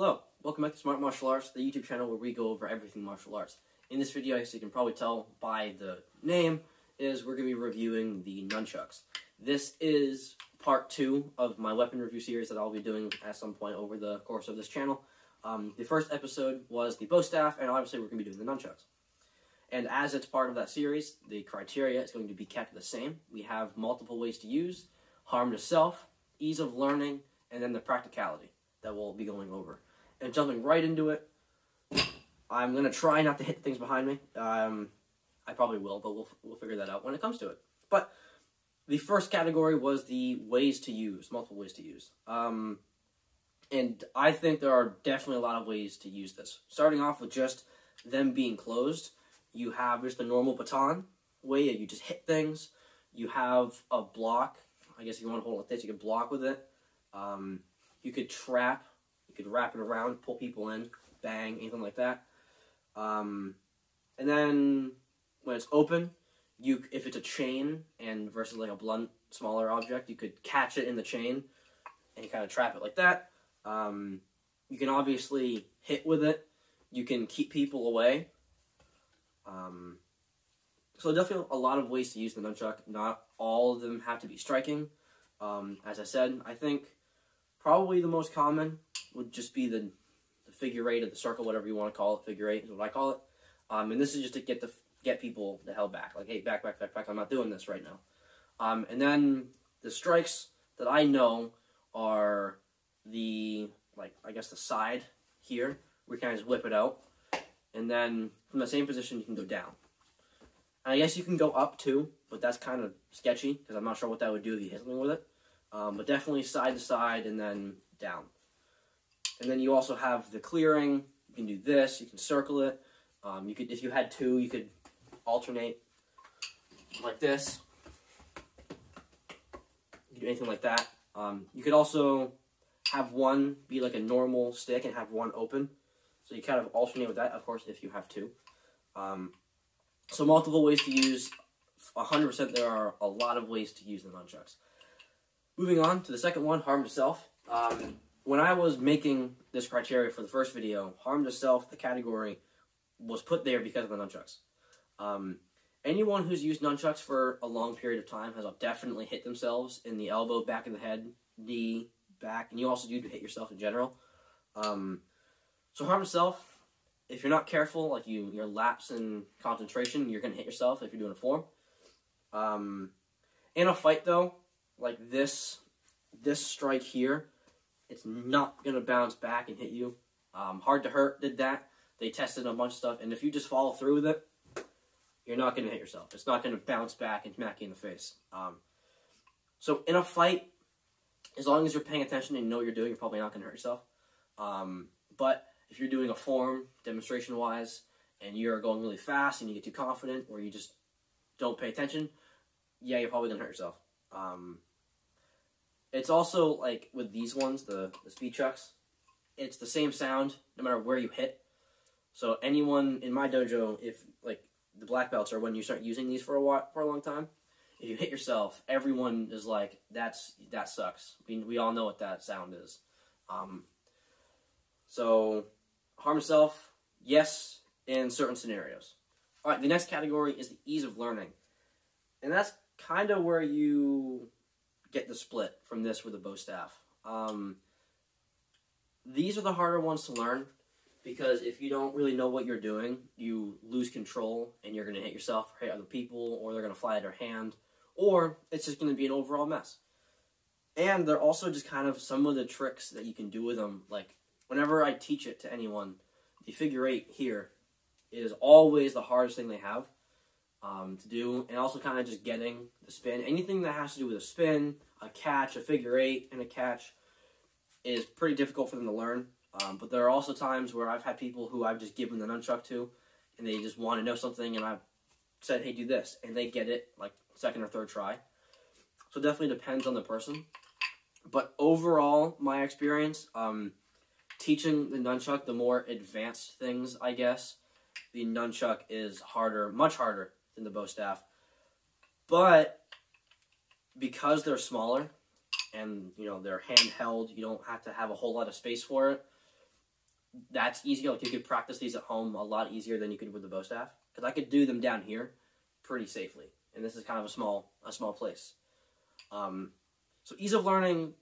Hello, welcome back to Smart Martial Arts, the YouTube channel where we go over everything martial arts. In this video, as you can probably tell by the name, we're going to be reviewing the Nunchucks. This is part 2 of my weapon review series that I'll be doing at some point over the course of this channel. The first episode was the bow staff, and obviously we're going to be doing the Nunchucks. And as it's part of that series, the criteria is going to be kept the same. We have multiple ways to use, harm to self, ease of learning, and then the practicality that we'll be going over. And jumping right into it, I'm going to try not to hit things behind me. I probably will, but we'll figure that out when it comes to it. But the first category was the ways to use, multiple ways to use. And I think there are definitely a lot of ways to use this. Starting off with just them being closed, you have just the normal baton way, you just hit things. You have a block. I guess if you want to hold it like this, you can block with it. You could trap, you could wrap it around, pull people in, bang, anything like that. And then when it's open, if it's a chain and versus like a blunt, smaller object, you could catch it in the chain and kind of trap it like that. You can obviously hit with it. You can keep people away. So definitely a lot of ways to use the nunchuck. Not all of them have to be striking. As I said, I think probably the most common would just be the figure eight or the circle, whatever you want to call it. Figure eight is what I call it. And this is just to get people the hell back. Like, hey, back, I'm not doing this right now. And then the strikes that I know are the, I guess the side here, where you kind of just whip it out. And then from the same position, you can go down. I guess you can go up too, but that's kind of sketchy, because I'm not sure what that would do if you hit something with it. But definitely side to side and then down. And then you also have the clearing. You can do this. You can circle it. You could, if you had two, you could alternate like this. You could do anything like that. You could also have one be like a normal stick and have one open. So you kind of alternate with that, of course, if you have two. So multiple ways to use. 100% there are a lot of ways to use the nunchucks. Moving on to the second one, harm to self. When I was making this criteria for the first video, harm to self, the category, was put there because of the nunchucks. Anyone who's used nunchucks for a long period of time has definitely hit themselves in the elbow, back of the head, knee, back, and you also do hit yourself in general. So harm to self, if you're not careful, like your lapse in concentration, you're going to hit yourself if you're doing a form. In a fight, though, like this strike here, it's not going to bounce back and hit you. Hard to Hurt did that. They tested a bunch of stuff, and if you just follow through with it, you're not going to hit yourself. It's not going to bounce back and smack you in the face. So in a fight, as long as you're paying attention and you know what you're doing, you're probably not going to hurt yourself. But if you're doing a form, demonstration-wise, and you're going really fast and you get too confident or you just don't pay attention, yeah, you're probably going to hurt yourself. It's also, like, with these ones, the speed chucks, it's the same sound no matter where you hit. So anyone in my dojo, if, like, the black belts are when you start using these for a long time, if you hit yourself, everyone is like, that sucks. We all know what that sound is. So, harm to self, yes, in certain scenarios. Alright, the next category is the ease of learning. And that's kind of where you get the split from this with the bow staff. These are the harder ones to learn, because if you don't really know what you're doing, you lose control, and you're going to hit yourself, or hit other people, or they're going to fly out of your hand, or it's just going to be an overall mess. And they're also just kind of some of the tricks that you can do with them. Like, whenever I teach it to anyone, the figure eight here is always the hardest thing they have to do, and also kind of just getting the spin. Anything that has to do with a spin, a catch, a figure eight, and a catch is pretty difficult for them to learn. But there are also times where I've had people who I've just given the nunchuck to, and they just want to know something, and I've said, hey, do this, and they get it, like, second or third try. So it definitely depends on the person. But overall, my experience, teaching the nunchuck, the more advanced things, I guess, the nunchuck is harder, much harder than the bow staff. But because they're smaller and, you know, they're handheld, you don't have to have a whole lot of space for it, that's easier. Like, you could practice these at home a lot easier than you could with the bow staff. Because I could do them down here pretty safely. And this is kind of a small place. So ease of learning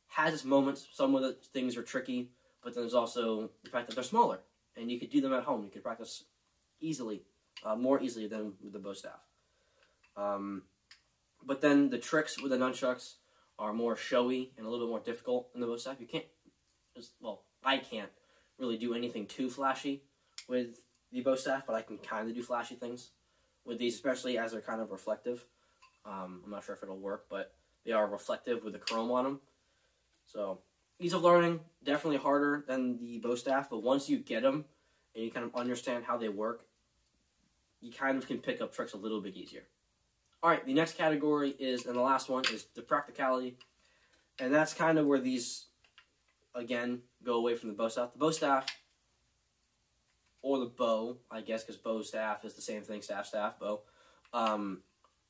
has its moments. Some of the things are tricky, but then there's also the fact that they're smaller. And you could do them at home. You could practice easily, more easily than with the bow staff. But then the tricks with the nunchucks are more showy and a little bit more difficult in the bow staff. You can't, I can't really do anything too flashy with the bow staff, but I can kind of do flashy things with these, especially as they're kind of reflective. I'm not sure if it'll work, but they are reflective with the chrome on them. So, ease of learning, definitely harder than the bow staff, but once you get them and you kind of understand how they work, you kind of can pick up tricks a little bit easier. Alright, the next category is, and the last one, is the practicality. And that's kind of where these, again, go away from the bow staff. The bow staff, or the bow, I guess, because bow staff is the same thing, staff, bow.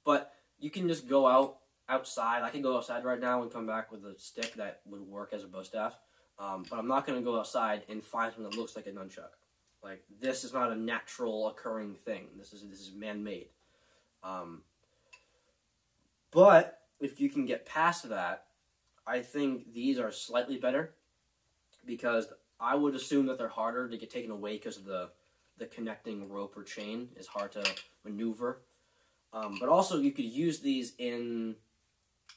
But you can just go outside. I can go outside right now and come back with a stick that would work as a bow staff. But I'm not going to go outside and find something that looks like a nunchuck. Like, this is not a natural occurring thing. This is man-made. But if you can get past that, I think these are slightly better, because I would assume that they're harder to get taken away because of the connecting rope or chain is hard to maneuver. But also, you could use these in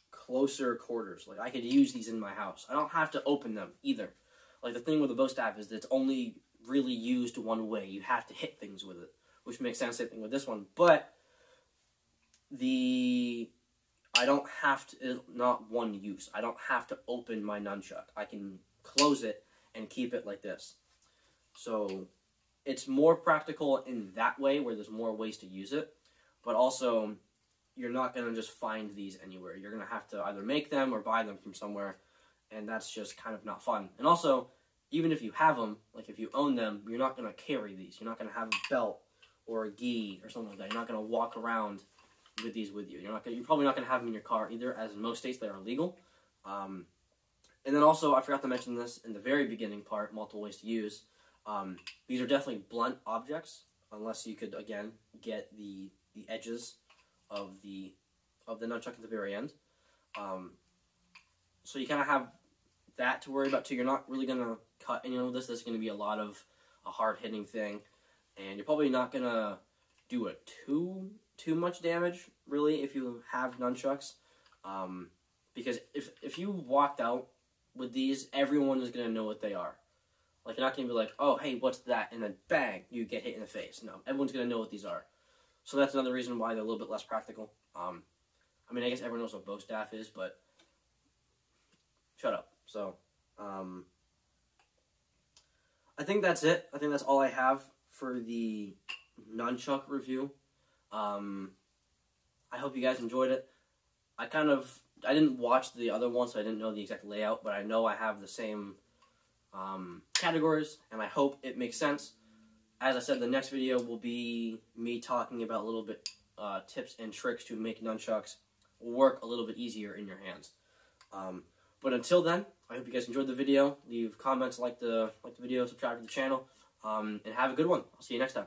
closer quarters. Like, I could use these in my house. I don't have to open them either. Like, the thing with the bow staff is that it's only really used one way. You have to hit things with it, which makes sense, same thing with this one. But I don't have to, it's not one use. I don't have to open my nunchuck. I can close it and keep it like this. So it's more practical in that way, where there's more ways to use it. But also, you're not going to just find these anywhere. You're going to have to either make them or buy them from somewhere, and that's just kind of not fun. And also, even if you have them, like if you own them, you're not going to carry these. You're not going to have a belt or a gi or something like that. You're not going to walk around with these with you. You're probably not going to have them in your car either, as in most states they are illegal. And then also, I forgot to mention this in the very beginning part, multiple ways to use. These are definitely blunt objects, unless you could, again, get the edges of the nunchuck at the very end. So you kind of have that to worry about too. You're not really going to cut any of this. This is going to be a lot of a hard-hitting thing, and you're probably not going to do it too much damage, really, if you have nunchucks. Because if you walked out with these, everyone is going to know what they are. Like, you're not going to be like, oh, hey, what's that? And then, bang, you get hit in the face. No, everyone's going to know what these are. So that's another reason why they're a little bit less practical. I mean, I guess everyone knows what bow staff is, but shut up. So, I think that's it. I think that's all I have for the nunchuck review. I hope you guys enjoyed it. I didn't watch the other one, so I didn't know the exact layout, but I know I have the same categories, and I hope it makes sense. As I said, the next video will be me talking about a little bit tips and tricks to make nunchucks work a little bit easier in your hands. But until then, I hope you guys enjoyed the video. Leave comments, like the video, subscribe to the channel, and have a good one. I'll see you next time.